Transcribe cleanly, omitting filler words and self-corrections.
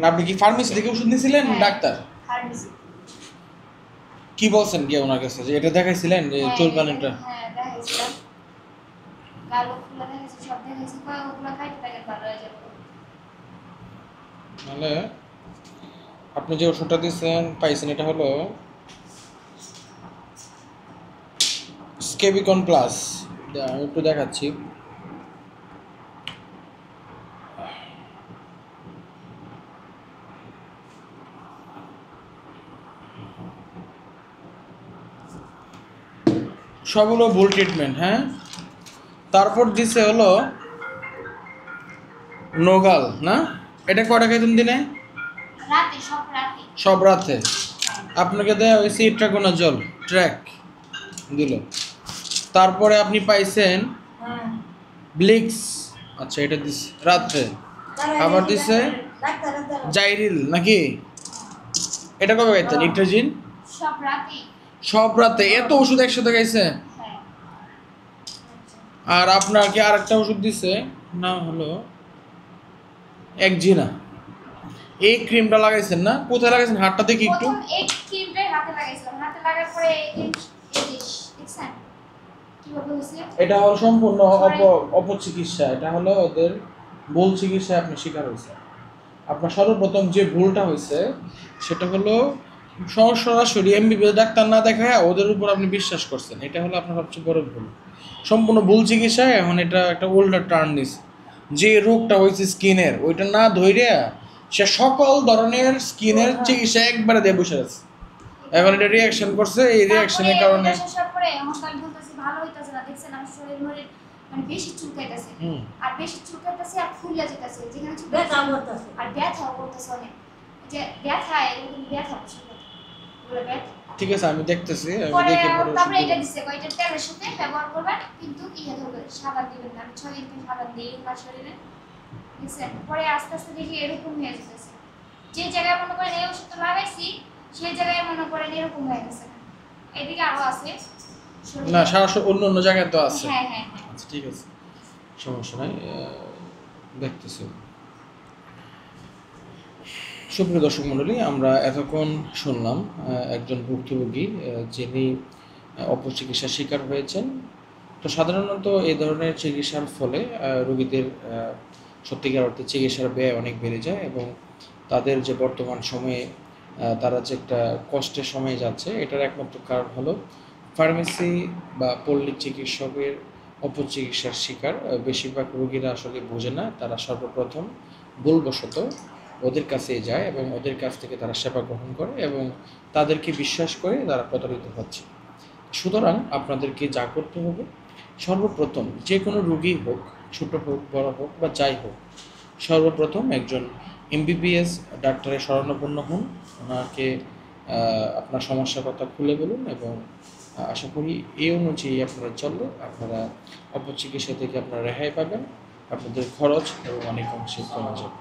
আপনি কি ফার্মেসি থেকে ওষুধ নিয়েছিলেন ডাক্তার? ফার্মেসি। কি বলছেন কি ওনার কাছে যে এটা দেখাইছিলেন যে চুলকানিটা? হ্যাঁ দেখাইছিলাম, কালো ফুলা দেখাইছি, সব দেখাইছি, কয় ওগুলো খাইতে থাকেন ভালো হয়ে যাবে। মানে আপনি যে ওষুধটা দিয়েছেন পাইছেন এটা হলো স্কেবিকন প্লাস। আমি একটু দেখাচ্ছি। সবগুলো ভুল ট্রিটমেন্ট, হ্যাঁ। তারপর দিছে হলো নোগাল, না? এটা কয়টা খাইতেন দিনে? রাতে, সব রাতে। সব রাতে। আপনাকে দেওয়া হয়েছে ইট্রাকোনাজল ট্র্যাক দিল। তারপরে আপনি পাইছেন ব্লিক্স, আচ্ছা এটা দিছে রাত্রে। আবার দিছে জাইরিল নাকি? এটা কবে খাইতেন ইট্রাজিন? সব রাতে। সব রাতে এত ওষুধ একসাথে খাইছে? আর আপনাকে আরেকটা ওষুধ দিছে, নাম হলো একজিনা। এই ক্রিমটা লাগাইছেন না? কোথায় লাগাইছেন? হাতটা দেখি একটু। প্রথম এই ক্রিমটাই হাতে লাগাইছিলাম, হাতে লাগার পরে এই দেখছেন কিভাবে হইছে। এটা হলো সম্পূর্ণ অপচিকিৎসা। এটা হলো ওদের ভুল চিকিৎসায় আপনি শিকার হয়েছে। আপনার সর্বপ্রথম যে ভুলটা হয়েছে সেটা হলো সরাসরি এমবিবিএস ডাক্তার না দেখায় ওদের উপর আপনি বিশ্বাস করছেন। এটা হলো আপনার সবচেয়ে বড় ভুল। সম্পূর্ণ ভুল চিকিৎসায় এখন এটা একটা উল্টা টার্ন নিছে। যে রোগটা হয়েছে স্কিনের, ওইটা না ধইরা সে সকল ধরনের স্কিনের চিকিৎসা একবারে দিয়ে বসে আছে। এখন এটা রিয়াকশন করছে, এই রিয়াকশনের কারণে সব পরে এখন কাল বলতেছি ভালো হইতাছে না, দেখছেন আমার শরীর মরে মানে বেশি চুলকাইতাছে, আর বেশি চুলকাইতাছে আর ফুললা যেতেছে, যেখানে ব্যথা করতেছে আর ব্যথাও করতেছে অনেক, যে ব্যথা এরকম ব্যথা বসে বলে ব্যথা। ঠিক আছে আমি দেখতেছি, আমি পরে দেখে পরে তারপরে এটা দিছে কয়টা তেলের সাথে ব্যবহার করবেন, কিন্তু ইয়া ধরবে সাবান দিবেন না। 6 দিন থেকে সাবান দিই আমার শরীরে, দেখছেন। পরে আস্তে আস্তে দেখি এরকম হয়ে যাচ্ছে, যে জায়গায় মনে করেন এই ওষুধটা লাগাইছি সেই জায়গায় মনে করেন এরকম হয়ে গেছে। এদিকে আরো আছে না, সারা অন্য অন্য জায়গায় তো আছে। হ্যাঁ হ্যাঁ আচ্ছা ঠিক আছে, সমস্যা নাই, দেখতেছি। সুপ্রিয় দর্শক মণ্ডলী, আমরা এতক্ষণ শুনলাম একজন ভুক্তভোগী যিনি অপচিকিৎসার শিকার হয়েছেন। তো সাধারণত এই ধরনের চিকিৎসার ফলে রোগীদের সত্যিকার অর্থে চিকিৎসার ব্যয় অনেক বেড়ে যায় এবং তাদের যে বর্তমান সময়ে তারা যে একটা কষ্টের সময় যাচ্ছে, এটার একমাত্র কারণ হলো ফার্মেসি বা পল্লী চিকিৎসকের অপচিকিৎসার শিকার। বেশিরভাগ রোগীরা আসলে বোঝে না, তারা সর্বপ্রথম ভুলবশত ওদের কাছে যায় এবং ওদের কাছ থেকে তারা সেবা গ্রহণ করে এবং তাদেরকে বিশ্বাস করে তারা প্রতারিত হচ্ছে। সুতরাং আপনাদেরকে যা করতে হবে, সর্বপ্রথম যে কোনো রোগী হোক, ছোট হোক বড় হোক বা যাই হোক, সর্বপ্রথম একজন এমবিবিএস ডাক্তারের শরণাপন্ন হন। ওনাকে আপনার সমস্যার কথা খুলে বলুন এবং আশা করি এই অনুযায়ী আপনারা চললে আপনারা অপচিকিৎসা থেকে আপনারা রেহাই পাবেন, আপনাদের খরচ এবং অনেক অংশে কমে যাবে।